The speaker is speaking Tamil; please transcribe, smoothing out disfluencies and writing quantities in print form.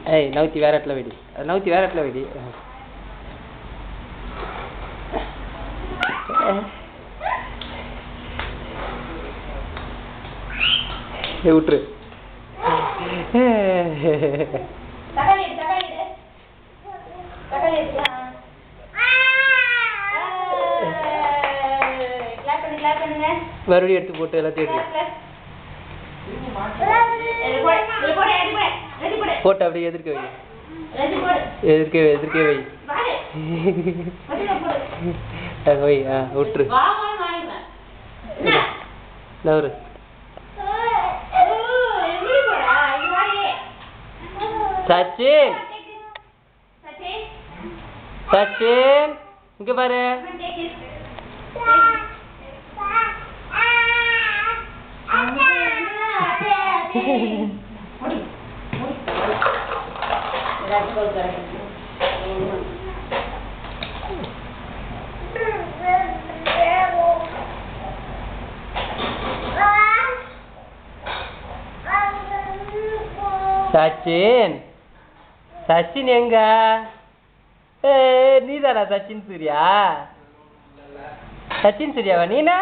ஏய் நவுத்தி வேற இடத்துல வெடி, நவுத்தி வேற இடத்துல வெடி. விட்டுரு. மறுபடியும் எடுத்து போட்டு எல்லாத்தையும் போட்டு அப்படியே எதிர்க்க வை, எதிர்க்க வை வை. விட்டுரு நவரு. சச்சின், சச்சின் இங்க பாரு. சச்சின், சச்சின் எங்க? நீதானா சச்சின் சூர்யா? சச்சின் சூர்யாவா நீனா?